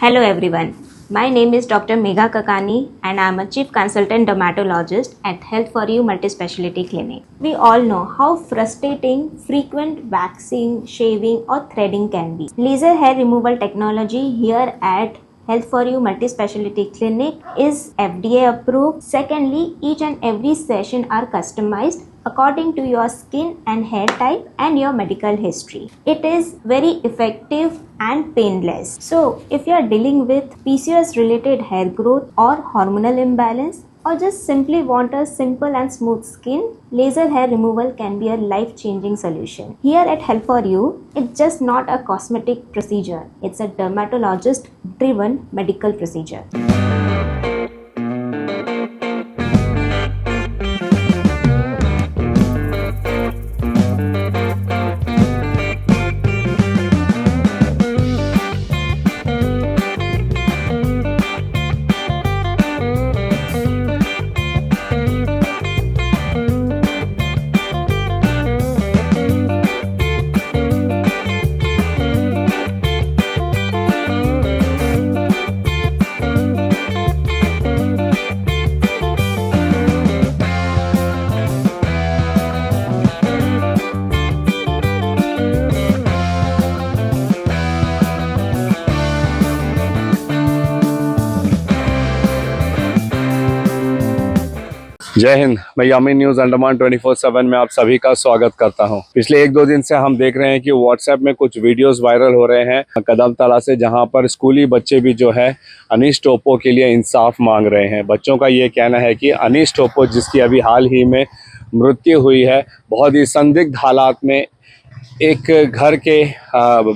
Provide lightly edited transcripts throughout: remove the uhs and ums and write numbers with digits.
Hello everyone. My name is Dr. Megha Kakani and I am a Chief Consultant Dermatologist at Health For You Multispecialty Clinic. We all know how frustrating frequent waxing, shaving or threading can be. Laser hair removal technology here at Health For You Multispecialty Clinic is FDA approved. Secondly, each and every session are customized according to your skin and hair type and your medical history. It is very effective and painless. So, if you are dealing with PCOS related hair growth or hormonal imbalance, or just simply want a simple and smooth skin, laser hair removal can be a life-changing solution. Here at Health For You, it's just not a cosmetic procedure. It's a dermatologist-driven medical procedure. जय हिंद। मैं यामी news Andaman 24/7 में आप सभी का स्वागत करता हूं। पिछले 1-2 दिन से हम देख रहे हैं कि व्हाट्सएप में कुछ वीडियोस वायरल हो रहे हैं कदम तला से, जहां पर स्कूली बच्चे भी जो है अनीश टोप्पो के लिए इंसाफ मांग रहे हैं। बच्चों का ये कहना है कि अनीश टोप्पो, जिसकी अभी हाल ही में मृत्यु हुई है, बहुत ही संदिग्ध हालात में एक घर के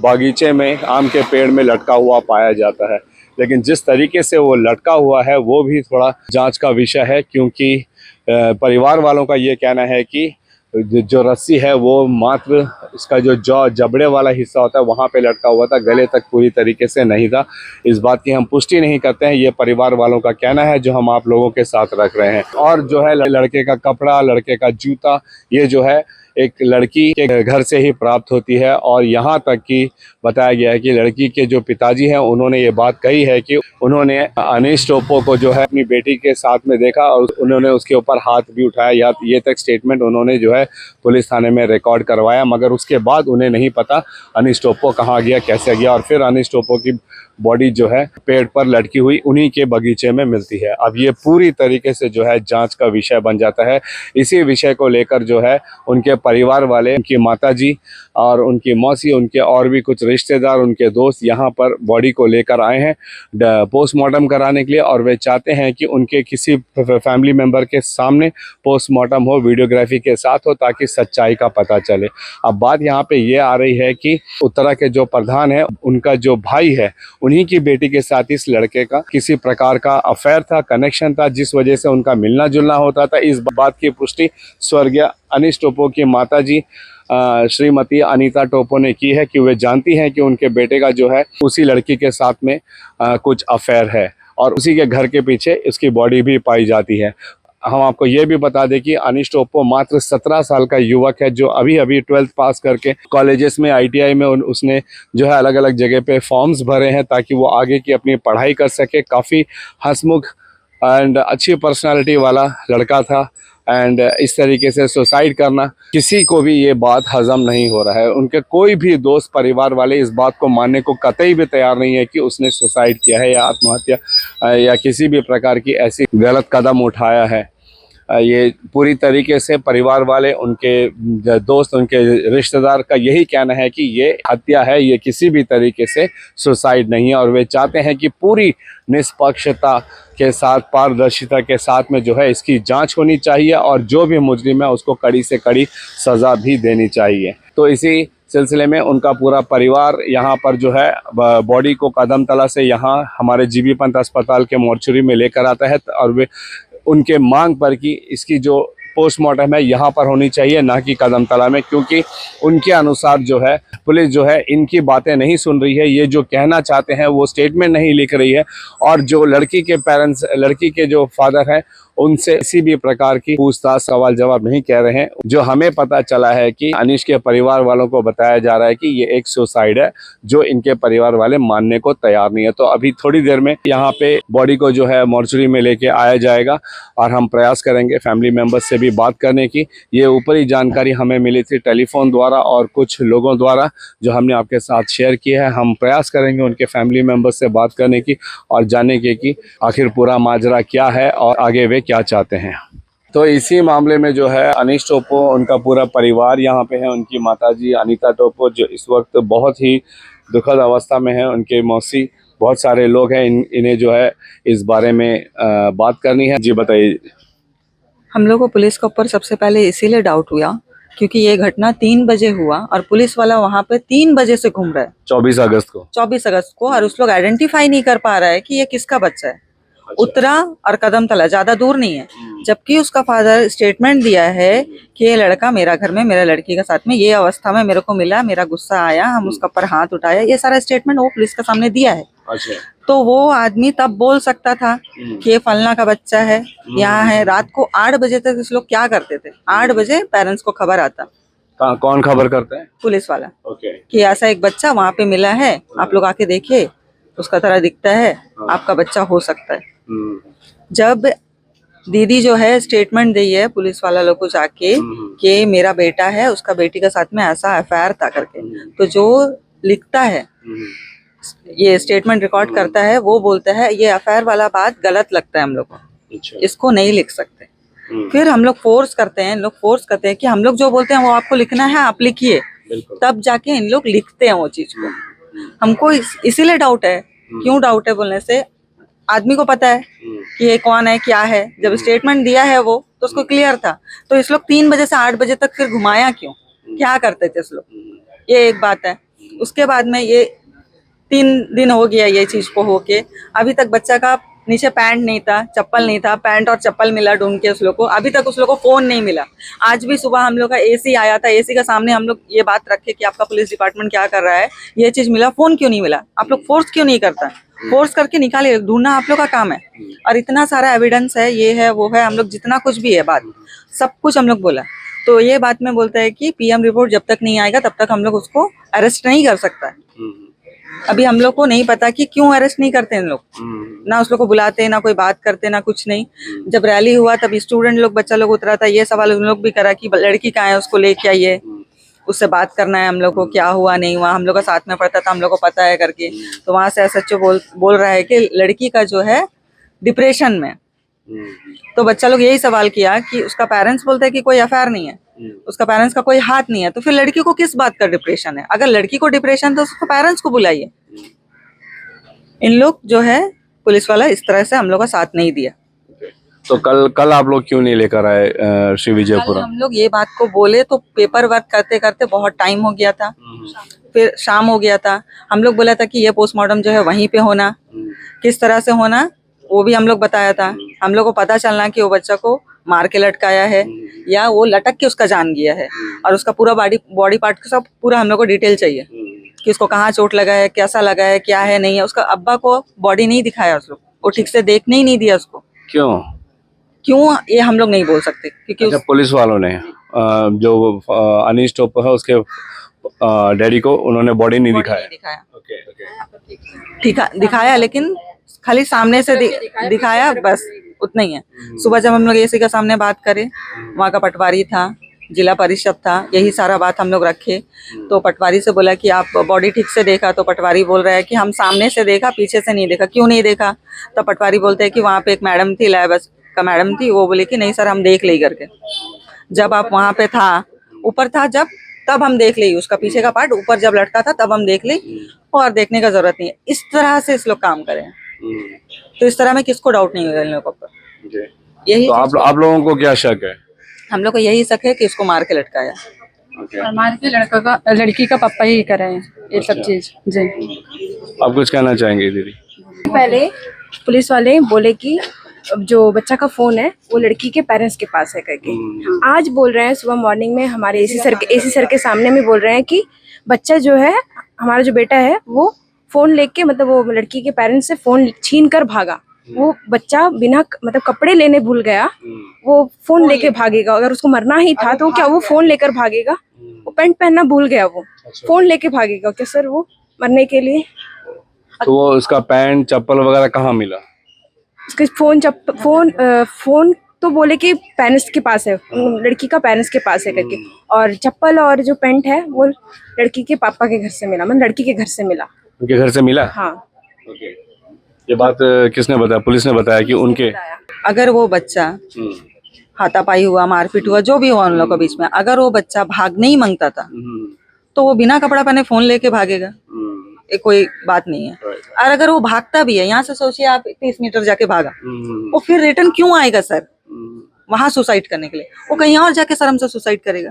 बागीचे में आम के पेड़ में लटका हुआ पाया जाता है। लेकिन जिस तरीके से वो लटका हुआ है वो भी थोड़ा जांच का विषय है, क्योंकि परिवार वालों का ये कहना है कि जो रस्सी है वो मात्र इसका जो जबड़े वाला हिस्सा होता है वहाँ पे लटका हुआ था, गले तक पूरी तरीके से नहीं था। इस बात की हम पुष्टि नहीं करते हैं, ये परिवार वालों का कहना है जो हम आप लोगों के साथ रख रहे हैं। और जो है लड़के का कपड़ा, लड़के का जूता, ये जो है एक लड़की के घर से ही प्राप्त होती है। और यहाँ तक कि बताया गया है कि लड़की के जो पिताजी हैं उन्होंने ये बात कही है कि उन्होंने अनीश टोप्पो को जो है अपनी बेटी के साथ में देखा और उन्होंने उसके ऊपर हाथ भी उठाया, या ये तक स्टेटमेंट उन्होंने जो है पुलिस थाने में रिकॉर्ड करवाया। मगर उसके बाद उन्हें नहीं पता अनीश टोप्पो कहाँ गया, कैसे गया। और फिर अनीश टोप्पो की बॉडी जो है पेड़ पर लटकी हुई उन्हीं के बगीचे में मिलती है। अब ये पूरी तरीके से जो है जांच का विषय बन जाता है। इसी विषय को लेकर जो है उनके परिवार वाले, उनकी माताजी और उनकी मौसी, उनके और भी कुछ रिश्तेदार, उनके दोस्त यहाँ पर बॉडी को लेकर आए हैं पोस्टमार्टम कराने के लिए। और वे चाहते हैं कि उनके किसी फैमिली मेम्बर के सामने पोस्टमार्टम हो, वीडियोग्राफी के साथ हो, ताकि सच्चाई का पता चले। अब बात यहाँ पे ये आ रही है कि उत्तरा के जो प्रधान है, उनका जो भाई है, उन्हीं की बेटी के साथ इस लड़के का किसी प्रकार का अफेयर था, कनेक्शन था, जिस वजह से उनका मिलना जुलना होता था। इस बात की पुष्टि स्वर्गीय अनीश टोप्पो की माताजी श्रीमती अनीता टोप्पो ने की है कि वे जानती हैं कि उनके बेटे का जो है उसी लड़की के साथ में कुछ अफेयर है और उसी के घर के पीछे इसकी बॉडी भी पाई जाती है। हम आपको ये भी बता दें कि अनीश टोप्पो मात्र 17 साल का युवक है, जो अभी 12th पास करके कॉलेजेस में, ITI में उसने जो है अलग अलग जगह पे फॉर्म्स भरे हैं ताकि वो आगे की अपनी पढ़ाई कर सके। काफ़ी हंसमुख एंड अच्छी पर्सनालिटी वाला लड़का था। एंड इस तरीके से सुसाइड करना, किसी को भी ये बात हजम नहीं हो रहा है। उनके कोई भी दोस्त, परिवार वाले इस बात को मानने को कतई भी तैयार नहीं है कि उसने सुसाइड किया है या आत्महत्या या किसी भी प्रकार की ऐसी गलत कदम उठाया है। ये पूरी तरीके से परिवार वाले, उनके दोस्त, उनके रिश्तेदार का यही कहना है कि ये हत्या है, ये किसी भी तरीके से सुसाइड नहीं है। और वे चाहते हैं कि पूरी निष्पक्षता के साथ, पारदर्शिता के साथ में जो है इसकी जांच होनी चाहिए और जो भी मुजरिम है उसको कड़ी से कड़ी सज़ा भी देनी चाहिए। तो इसी सिलसिले में उनका पूरा परिवार यहाँ पर जो है बॉडी को कदम तला से यहाँ हमारे जीबी पंत अस्पताल के मोर्चरी में लेकर आता है। और वे उनके मांग पर कि इसकी जो पोस्टमार्टम है यहाँ पर होनी चाहिए, ना कि कदम तला में, क्योंकि उनके अनुसार जो है पुलिस जो है इनकी बातें नहीं सुन रही है। ये जो कहना चाहते हैं वो स्टेटमेंट नहीं लिख रही है। और जो लड़की के पेरेंट्स, लड़की के जो फादर हैं, उनसे किसी भी प्रकार की पूछताछ सवाल जवाब नहीं कह रहे हैं। जो हमें पता चला है कि अनीश के परिवार वालों को बताया जा रहा है कि ये एक सुसाइड है, जो इनके परिवार वाले मानने को तैयार नहीं है। तो अभी थोड़ी देर में यहाँ पे बॉडी को जो है मॉर्चरी में लेके आया जाएगा और हम प्रयास करेंगे फैमिली मेंबर्स से भी बात करने की। ये ऊपरी जानकारी हमें मिली थी टेलीफोन द्वारा और कुछ लोगों द्वारा, जो हमने आपके साथ शेयर की है। हम प्रयास करेंगे उनके फैमिली मेंबर्स से बात करने की और जानने की कि आखिर पूरा माजरा क्या है और आगे वे क्या चाहते हैं। तो इसी मामले में जो है अनीश टोप्पो, उनका पूरा परिवार यहाँ पे है। उनकी माताजी अनीता टोप्पो जो इस वक्त बहुत ही दुखद अवस्था में है, उनके मौसी, बहुत सारे लोग हैं। इन्हें जो है इस बारे में बात करनी है। जी बताइए। हम लोग को पुलिस के ऊपर सबसे पहले इसीलिए डाउट हुआ क्योंकि ये घटना 3 बजे हुआ और पुलिस वाला वहां पे 3 बजे से घूम रहा है 24 अगस्त को 24 अगस्त को, और उस लोग आइडेंटिफाई नहीं कर पा रहा है कि ये किसका बच्चा है। उतरा और कदम तला, ज्यादा दूर नहीं है, जबकि उसका फादर स्टेटमेंट दिया है कि ये लड़का मेरा घर में मेरा लड़की के साथ में ये अवस्था में मेरे को मिला, मेरा गुस्सा आया, हम उसका ऊपर हाथ उठाया, ये सारा स्टेटमेंट वो पुलिस के सामने दिया है। अच्छा। तो वो आदमी तब बोल सकता था कि ये फलना का बच्चा है, यहाँ है। रात को 8 बजे तक इस लोग क्या करते थे? 8 बजे पेरेंट्स को खबर आता, कौन खबर करता है? पुलिस वाला, ओके। कि ऐसा एक बच्चा वहां पे मिला है, आप लोग आके देखिए, उसका तरह दिखता है, आपका बच्चा हो सकता है। जब दीदी जो है स्टेटमेंट दी है पुलिस वाला लोग को जाके कि मेरा बेटा है, उसका बेटी के साथ में ऐसा अफेयर था करके, तो जो लिखता है, ये स्टेटमेंट रिकॉर्ड करता है, वो बोलता है ये अफेयर वाला बात गलत लगता है हम लोग को, इसको नहीं लिख सकते। फिर हम लोग फोर्स करते हैं, लोग फोर्स करते हैं कि हम लोग जो बोलते हैं वो आपको लिखना है, आप लिखिए, तब जाके इन लोग लिखते हैं वो चीज को। हमको इसीलिए डाउट है। क्यों डाउट है बोलने से, आदमी को पता है कि ये कौन है क्या है। जब स्टेटमेंट दिया है वो तो उसको क्लियर था, तो इस लोग 3 बजे से 8 बजे तक फिर घुमाया क्यों, क्या करते थे इस लोग, ये एक बात है। उसके बाद में ये 3 दिन हो गया ये चीज को होके, अभी तक बच्चा का नीचे पैंट नहीं था, चप्पल नहीं था, पैंट और चप्पल मिला ढूंढ के उस लोग को, अभी तक उस लोग को फोन नहीं मिला। आज भी सुबह हम लोग का एसी आया था, एसी के सामने हम लोग ये बात रखे कि आपका पुलिस डिपार्टमेंट क्या कर रहा है, ये चीज मिला, फोन क्यों नहीं मिला, आप लोग फोर्स क्यों नहीं करता, फोर्स करके निकाले, ढूंढना आप लोग का काम है। और इतना सारा एविडेंस है, ये है वो है, हम लोग जितना कुछ भी है बात, सब कुछ हम लोग बोला। तो ये बात में बोलता है कि पीएम रिपोर्ट जब तक नहीं आएगा तब तक हम लोग उसको अरेस्ट नहीं कर सकता है। अभी हम लोग को नहीं पता कि क्यों अरेस्ट नहीं करते इन लोग, ना उस लोग को बुलाते, ना कोई बात करते, ना कुछ नहीं। जब रैली हुआ तब स्टूडेंट लोग, बच्चा लोग उतरा था, ये सवाल उन लोग भी करा कि लड़की कहाँ है, उसको लेके आइए, उससे बात करना है हम लोग को, क्या हुआ नहीं हुआ, हम लोग का साथ में पढ़ता था, हम लोग को पता है करके। तो वहां से एसएचओ बोल रहा है कि लड़की का जो है डिप्रेशन में। तो बच्चा लोग यही सवाल किया कि उसका पेरेंट्स बोलते हैं कि कोई अफेयर नहीं है, उसका पेरेंट्स का कोई हाथ नहीं है, तो फिर लड़की को किस बात का डिप्रेशन है? अगर लड़की को डिप्रेशन तो उसको पेरेंट्स को बुलाइए। इन लोग जो है पुलिस वाला इस तरह से हम लोग का साथ नहीं दिया। तो कल आप लोग क्यों नहीं लेकर आए श्री विजयपुरा? हम लोग ये बात को बोले तो पेपर वर्क करते करते बहुत टाइम हो गया था, फिर शाम हो गया था। हम लोग बोला था कि ये पोस्टमार्टम जो है वहीं पे होना, किस तरह से होना वो भी हम लोग बताया था। हम लोग को पता चलना कि वो बच्चा को मार के लटकाया है या वो लटक के उसका जान गया है, और उसका पूरा बॉडी पार्ट का सब पूरा हम लोग को डिटेल चाहिए कि उसको कहाँ चोट लगा है, कैसा लगा है, क्या है नहीं है। उसका अब्बा को बॉडी नहीं दिखाया उस लोग, वो ठीक से देखने ही नहीं दिया उसको। क्यों ये हम लोग नहीं बोल सकते, क्योंकि अच्छा, पुलिस वालों ने जो अनीश टोप्पो है उसके डैडी को उन्होंने बॉडी नहीं दिखाया। ठीक है, दिखाया, लेकिन खाली सामने से दिखाया, बस उतना ही है। सुबह जब हम लोग एसी का सामने बात करें, वहाँ का पटवारी था, जिला परिषद था, यही सारा बात हम लोग रखे। तो पटवारी से बोला कि आप बॉडी ठीक से देखा? तो पटवारी बोल रहा है कि हम सामने से देखा, पीछे से नहीं देखा। क्यों नहीं देखा? तो पटवारी बोलते हैं कि वहाँ पे एक मैडम थी, लैबस का मैडम थी, वो बोले कि नहीं सर हम देख ली करके। जब आप वहाँ पे था, ऊपर था जब, तब हम देख ली, उसका पीछे का पार्ट ऊपर जब लटका था तब हम देख ली, और देखने का जरूरत नहीं है। इस तरह से इस लोग काम करें, तो इस तरह में किसको डाउट नहीं होगा इन लोगों पर। यही तो आप लोगों को क्या शक है? हम लोग को यही शक है कि इसको मार के लटकाया, और मार के लड़की का पापा ही कर रहे हैं ये सब चीज। जी, आप कुछ कहना चाहेंगे दीदी? पहले पुलिस वाले बोले कि जो बच्चा का फोन है वो लड़की के पेरेंट्स के पास है करके, आज बोल रहे हैं सुबह मॉर्निंग में हमारे एसी सर के सामने में बोल रहे हैं कि बच्चा जो है, हमारा जो बेटा है वो फोन लेके, मतलब वो लड़की के पेरेंट्स से फोन छीन कर भागा। वो बच्चा बिना मतलब कपड़े लेने भूल गया, वो फोन लेके भागेगा। अगर उसको मरना ही था तो क्या वो फोन लेकर भागेगा? वो पैंट पहनना भूल गया, वो फोन लेके भागेगा क्या सर वो मरने के लिए? तो वो उसका पैंट चप्पल वगैरह कहाँ मिला? उसके फोन तो बोले कि पेरेंट्स के पास है, लड़की का पेरेंट्स के पास है करके, और चप्पल और जो पैंट है वो लड़की के पापा के घर से मिला, मतलब लड़की के घर से मिला। उनके घर से मिला? हाँ। ओके। ये बात किसने बताया? पुलिस ने बताया कि उनके? अगर वो बच्चा हाथापाई हुआ, मारपीट हुआ, जो भी हुआ उन लोगों के बीच में, अगर वो बच्चा भागने ही मांगता था तो वो बिना कपड़ा पहने फोन लेके भागेगा, ये कोई बात नहीं है। और अगर वो भागता भी है, यहाँ से सोचिए आप 30 मीटर जाके भागा, वो फिर रिटर्न क्यों आएगा सर वहां सुसाइड करने के लिए? वो कहीं और जाके शर्म से सुसाइड करेगा।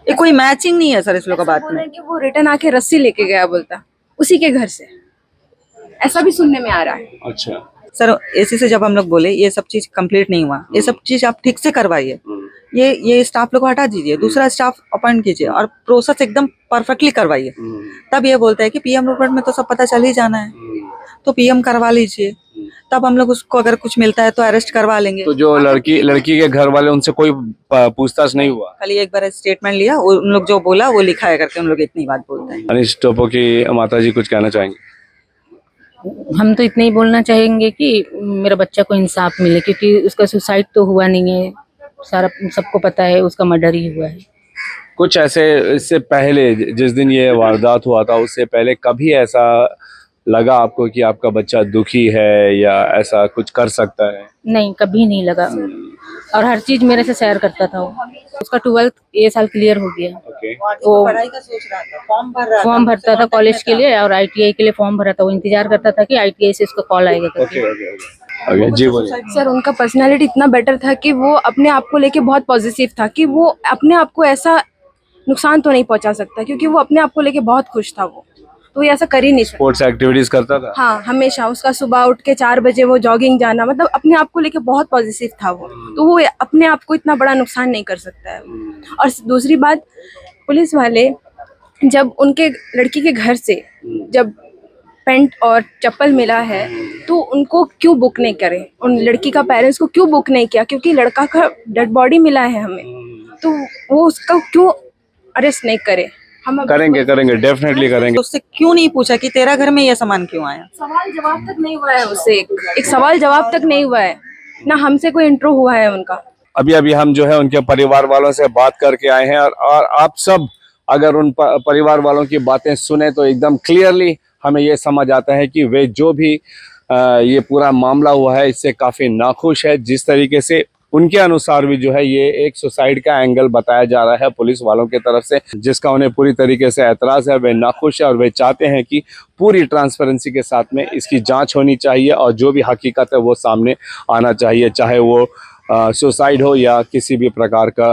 ये कोई मैचिंग नहीं है सर इस लोग का बात में। कि वो रिटर्न आके रस्सी लेके गया बोलता, उसी के घर से, ऐसा भी सुनने में आ रहा है। अच्छा सर एसी से जब हम लोग बोले ये सब चीज कंप्लीट नहीं हुआ, ये सब चीज आप ठीक से करवाइए, ये स्टाफ लोग को हटा दीजिए, दूसरा स्टाफ अपॉइंट कीजिए और प्रोसेस एकदम परफेक्टली करवाइए। तब ये बोलता है कि पीएम रिपोर्ट में तो सब पता चल ही जाना है, तो पीएम करवा लीजिए, तब हम लोग उसको अगर कुछ मिलता है तो अरेस्ट करवा लेंगे। तो जो लड़की के घर वाले, उनसे कोई पूछताछ नहीं हुआ? खाली एक बार स्टेटमेंट लिया, उन लोग जो बोला वो लिखा है करके उन लोग इतनी बात बोलते हैं। अनिश टोपो की माताजी कुछ कहना चाहेंगे? हम तो इतना ही बोलना चाहेंगे कि मेरा बच्चा को इंसाफ मिले, क्योंकि उसका सुसाइड तो हुआ नहीं है, सारा सबको पता है उसका मर्डर ही हुआ है। कुछ ऐसे इससे पहले जिस दिन ये वारदात हुआ था उससे पहले कभी ऐसा लगा आपको कि आपका बच्चा दुखी है या ऐसा कुछ कर सकता है? नहीं, कभी नहीं लगा, और हर चीज मेरे से शेयर करता था वो। उसका 12th ये साल क्लियर हो गया। ओके। वो पढ़ाई का सोच रहा था, फॉर्म भरता था कॉलेज के लिए, और ITI के लिए फॉर्म भरा था। वो इंतजार करता था कि ITI से उसका कॉल आएगा करके। ओके जी बोलिए। सर उनका पर्सनालिटी इतना बेटर था कि वो अपने आप को लेके बहुत पॉजिटिव था, कि वो अपने आप को ऐसा नुकसान तो नहीं पहुंचा सकता, क्योंकि वो अपने आप को लेके बहुत खुश था। वो तो ये ऐसा कर ही नहीं सकता। स्पोर्ट्स एक्टिविटीज करता था? हाँ, हमेशा उसका सुबह उठ के 4 बजे वो जॉगिंग जाना, मतलब अपने आप को लेके बहुत पॉजिटिव था वो, तो वो अपने आप को इतना बड़ा नुकसान नहीं कर सकता है। और दूसरी बात, पुलिस वाले जब उनके लड़की के घर से जब पैंट और चप्पल मिला है तो उनको क्यों बुक नहीं करे, उन लड़की का पेरेंट्स को क्यों बुक नहीं किया? क्योंकि लड़का का डेड बॉडी मिला है हमें, तो वो उसका क्यों अरेस्ट नहीं करे? हम करेंगे डेफिनेटली करेंगे। तो उससे क्यों नहीं पूछा कि तेरा घर में ये सामान क्यों आया? सवाल जवाब तक नहीं हुआ है उससे, एक सवाल जवाब तक नहीं हुआ है, ना हमसे कोई इंट्रो हुआ है उनका। अभी हम जो है उनके परिवार वालों से बात करके आए हैं, और आप सब अगर उन परिवार वालों की बातें सुने तो एकदम क्लियरली हमें ये समझ आता है कि वे जो भी ये पूरा मामला हुआ है इससे काफ़ी नाखुश है। जिस तरीके से उनके अनुसार भी जो है ये एक सुसाइड का एंगल बताया जा रहा है पुलिस वालों की तरफ से, जिसका उन्हें पूरी तरीके से ऐतराज़ है। वे नाखुश है और वे चाहते हैं कि पूरी ट्रांसपेरेंसी के साथ में इसकी जांच होनी चाहिए और जो भी हकीकत है वो सामने आना चाहिए, चाहे वो सुसाइड हो या किसी भी प्रकार का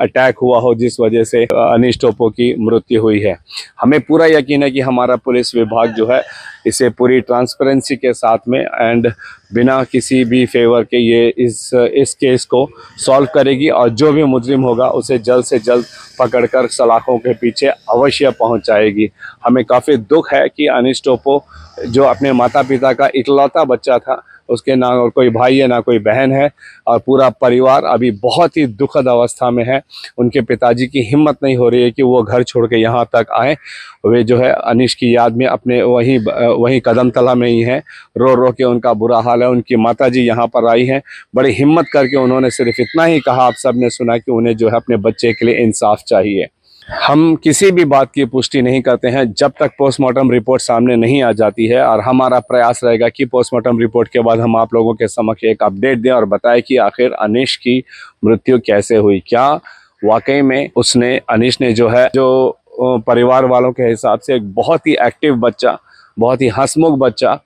अटैक हुआ हो जिस वजह से अनिश टोपो की मृत्यु हुई है। हमें पूरा यकीन है कि हमारा पुलिस विभाग जो है इसे पूरी ट्रांसपेरेंसी के साथ में एंड बिना किसी भी फेवर के ये इस केस को सॉल्व करेगी, और जो भी मुजरिम होगा उसे जल्द से जल्द पकड़कर सलाखों के पीछे अवश्य पहुंचाएगी। हमें काफ़ी दुख है कि अनिश टोपो जो अपने माता पिता का इकलौता बच्चा था, उसके ना कोई भाई है ना कोई बहन है, और पूरा परिवार अभी बहुत ही दुखद अवस्था में है। उनके पिताजी की हिम्मत नहीं हो रही है कि वो घर छोड़ के यहाँ तक आए। वे जो है अनिश की याद में अपने वहीं कदमतला में ही हैं, रो रो के उनका बुरा हाल है। उनकी माताजी यहाँ पर आई हैं, बड़ी हिम्मत करके उन्होंने सिर्फ इतना ही कहा, आप सब ने सुना, कि उन्हें जो है अपने बच्चे के लिए इंसाफ चाहिए। हम किसी भी बात की पुष्टि नहीं करते हैं जब तक पोस्टमार्टम रिपोर्ट सामने नहीं आ जाती है, और हमारा प्रयास रहेगा कि पोस्टमार्टम रिपोर्ट के बाद हम आप लोगों के समक्ष एक अपडेट दें और बताएं कि आखिर अनिश की मृत्यु कैसे हुई। क्या वाकई में अनिश ने जो है, जो परिवार वालों के हिसाब से एक बहुत ही एक्टिव बच्चा, बहुत ही हंसमुख बच्चा,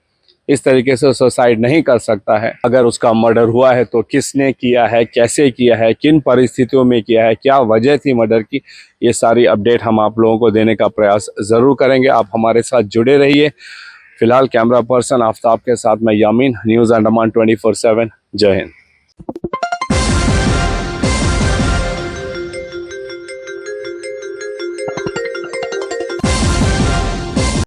इस तरीके से सुसाइड नहीं कर सकता है। अगर उसका मर्डर हुआ है तो किसने किया है, कैसे किया है, किन परिस्थितियों में किया है, क्या वजह थी मर्डर की, ये सारी अपडेट हम आप लोगों को देने का प्रयास ज़रूर करेंगे। आप हमारे साथ जुड़े रहिए। फिलहाल कैमरा पर्सन आफ्ताब के साथ मैं यामीन, न्यूज़ अंडमान 24/7। जय हिंद।